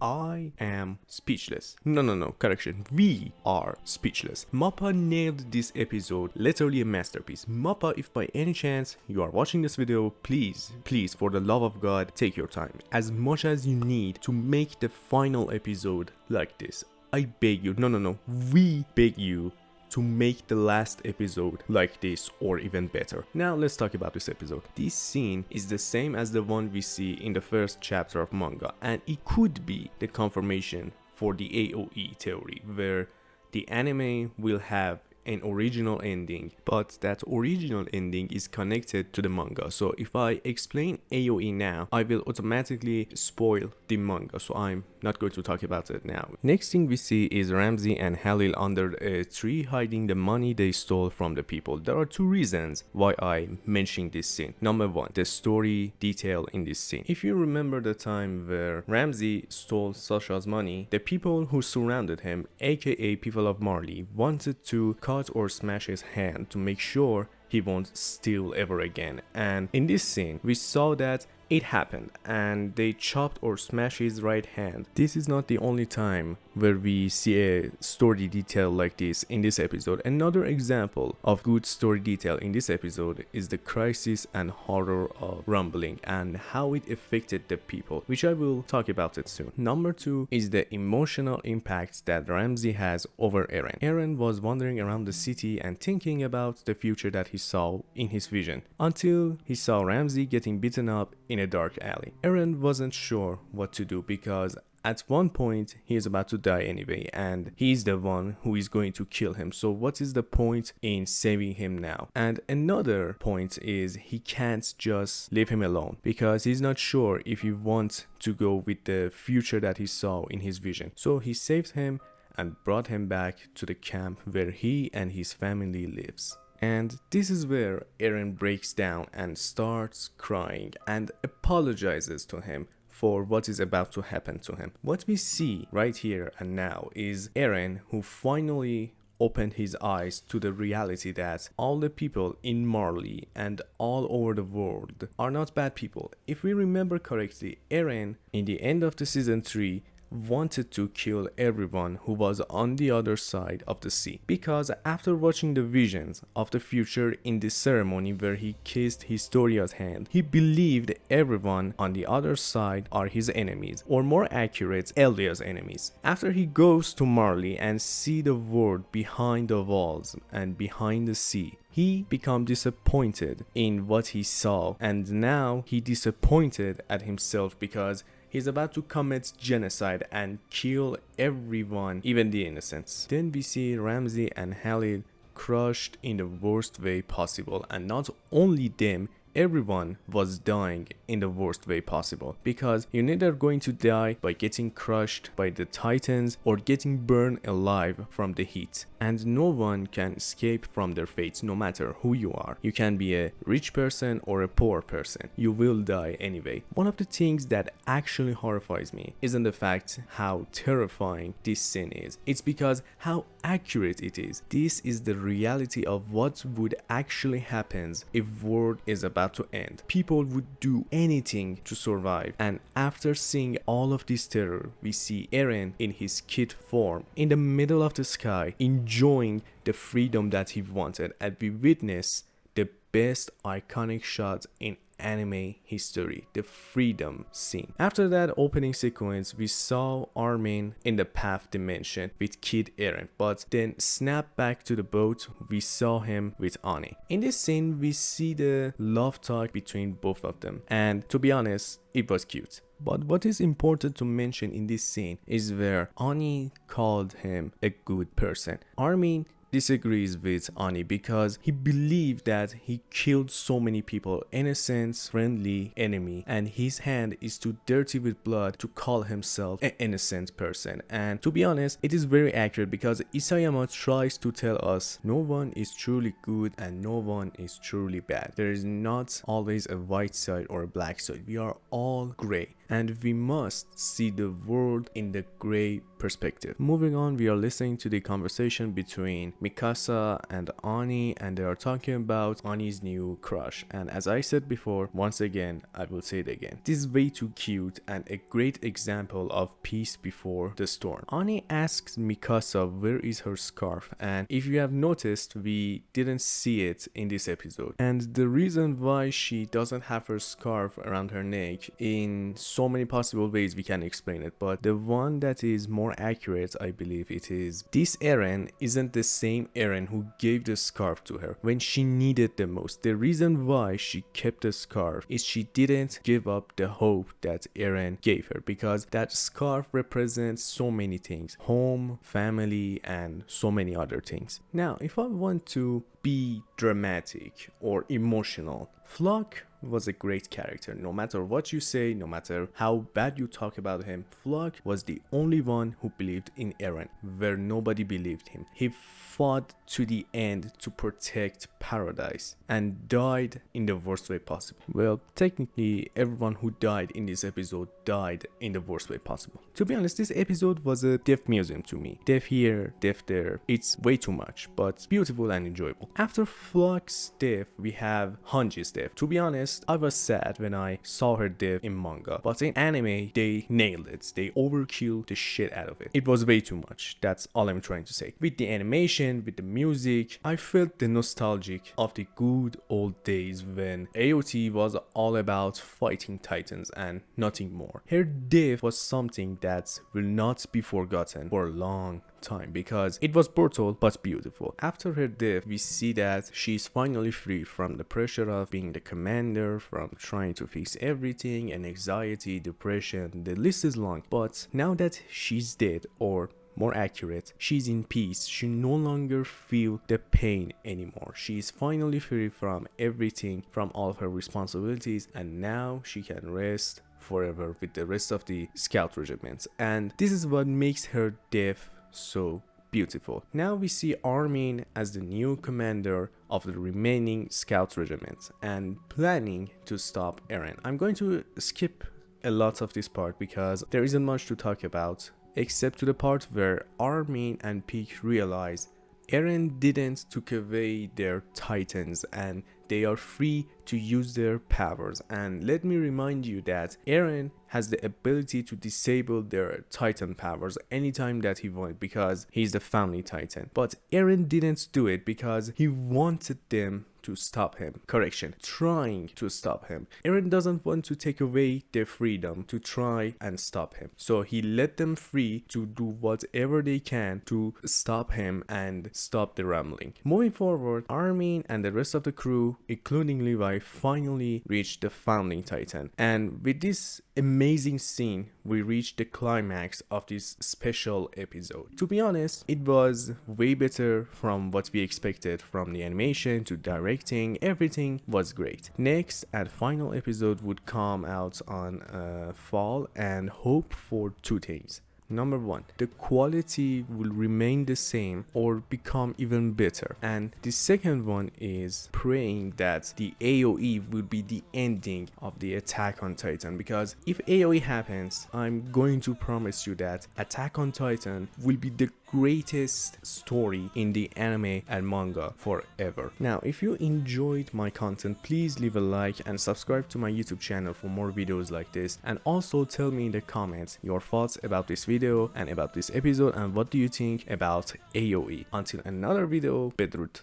I am speechless. No, correction. We are speechless. Mappa nailed this episode, literally a masterpiece. Mappa, if by any chance you are watching this video, please, for the love of God, take your time. As much as you need to make the final episode like this. I beg you, no, we beg you to make the last episode like this or even better. Now let's talk about this episode. This scene is the same as the one we see in the first chapter of manga, and it could be the confirmation for the AOE theory, where the anime will have an original ending, but that original ending is connected to the manga. So if I explain AOE now, I will automatically spoil the manga, so I'm not going to talk about it now. Next thing we see is Ramsey and Halil under a tree hiding the money they stole from the people. There are two reasons why I'm mentioning this scene. Number one, the story detail in this scene. If you remember the time where Ramsey stole Sasha's money, the people who surrounded him, aka people of Marley, wanted to cut or smash his hand to make sure he won't steal ever again. And in this scene, we saw that it happened and they chopped or smashed his right hand. This is not the only time where we see a story detail like this in this episode. Another example of good story detail in this episode is the crisis and horror of rumbling and how it affected the people, which I will talk about it soon. Number two is the emotional impact that Ramsey has over Eren. Eren was wandering around the city and thinking about the future that he saw in his vision, until he saw Ramsey getting beaten up in a dark alley. Eren wasn't sure what to do because at one point he is about to die anyway and he's the one who is going to kill him, so what is the point in saving him now? And another point is he can't just leave him alone because he's not sure if he wants to go with the future that he saw in his vision. So he saved him and brought him back to the camp where he and his family lives. And this is where Eren breaks down and starts crying and apologizes to him for what is about to happen to him. What we see right here and now is Eren who finally opened his eyes to the reality that all the people in Marley and all over the world are not bad people. If we remember correctly, Eren in the end of the season 3 wanted to kill everyone who was on the other side of the sea, because after watching the visions of the future in the ceremony where he kissed Historia's hand, he believed everyone on the other side are his enemies, or more accurate, Eldia's enemies. After he goes to Marley and see the world behind the walls and behind the sea, he became disappointed in what he saw, and now he disappointed at himself because he's about to commit genocide and kill everyone, even the innocents. Then we see Ramsey and Halil crushed in the worst way possible, and not only them, everyone was dying in the worst way possible, because you're neither going to die by getting crushed by the titans or getting burned alive from the heat, and no one can escape from their fates no matter who you are. You can be a rich person or a poor person, you will die anyway. One of the things that actually horrifies me isn't the fact how terrifying this scene is, it's because how accurate it is. This is the reality of what would actually happen if world is about to end. People would do anything to survive, and after seeing all of this terror, we see Eren in his kid form in the middle of the sky enjoying the freedom that he wanted, and we witness the best iconic shot in anime history, the freedom scene. After that opening sequence, we saw Armin in the path dimension with Kid Eren, but then snap back to the boat, we saw him with Ani. In this scene, we see the love talk between both of them, and to be honest, it was cute. But what is important to mention in this scene is where Ani called him a good person. Armin disagrees with Ani because he believed that he killed so many people, innocent, friendly, enemy, and his hand is too dirty with blood to call himself an innocent person. And to be honest, it is very accurate because Isayama tries to tell us no one is truly good and no one is truly bad. There is not always a white side or a black side. We are all gray. and we must see the world in the gray perspective. Moving on, we are listening to the conversation between Mikasa and Ani, and they are talking about Ani's new crush. And as I said before, once again, I will say it again. This is way too cute and a great example of peace before the storm. Ani asks Mikasa where is her scarf, and if you have noticed, we didn't see it in this episode. And the reason why she doesn't have her scarf around her neck, in so many possible ways we can explain it, but the one that is more accurate, I believe it is, this Eren isn't the same Eren who gave the scarf to her when she needed the most. The reason why she kept the scarf is she didn't give up the hope that Eren gave her, because that scarf represents so many things: home, family, and so many other things. Now, if I want to be dramatic or emotional, Flock was a great character. No matter what you say, no matter how bad you talk about him, Flock was the only one who believed in Eren, where nobody believed him. He fought to the end to protect paradise and died in the worst way possible. Well, technically, everyone who died in this episode died in the worst way possible. To be honest, this episode was a death museum to me. Death here, death there. It's way too much, but beautiful and enjoyable. After Flock's death, we have Hanji's death. To be honest, I was sad when I saw her death in manga, but in anime, they nailed it. They overkilled the shit out of it. It was way too much. That's all I'm trying to say. With the animation, with the music, I felt the nostalgic of the good old days when AOT was all about fighting titans and nothing more. Her death was something that will not be forgotten for a long time, because it was brutal but beautiful. After her death, we see that she's finally free from the pressure of being the commander, from trying to fix everything, and anxiety, depression, the list is long. But now that she's dead, or more accurate, she's in peace, she no longer feel the pain anymore. She is finally free from everything, from all of her responsibilities, and now she can rest forever with the rest of the scout regiments. And this is what makes her death so beautiful. Now we see Armin as the new commander of the remaining scout regiments and planning to stop Eren. I'm going to skip a lot of this part because there isn't much to talk about, except to the part where Armin and Peak realize Eren didn't took away their titans and they are free to use their powers. And let me remind you that Eren has the ability to disable their titan powers anytime that he wanted, because he's the family titan. But Eren didn't do it because he wanted them to stop him. Correction, trying to stop him. Eren doesn't want to take away their freedom to try and stop him. So he let them free to do whatever they can to stop him and stop the rambling. Moving forward, Armin and the rest of the crew, including Levi, finally reached the founding titan. And with this amazing scene, we reached the climax of this special episode. To be honest, it was way better from what we expected, from the animation to directing. Everything was great. Next and final episode would come out on fall, and hope for two things. Number one, the quality will remain the same or become even better. And the second one is praying that the AoE will be the ending of the Attack on Titan, because if AoE happens, I'm going to promise you that Attack on Titan will be the greatest story in the anime and manga forever. Now, if you enjoyed my content, please leave a like and subscribe to my YouTube channel for more videos like this, and also tell me in the comments your thoughts about this video and about this episode, and what do you think about AoE. Until another video, Bedrut.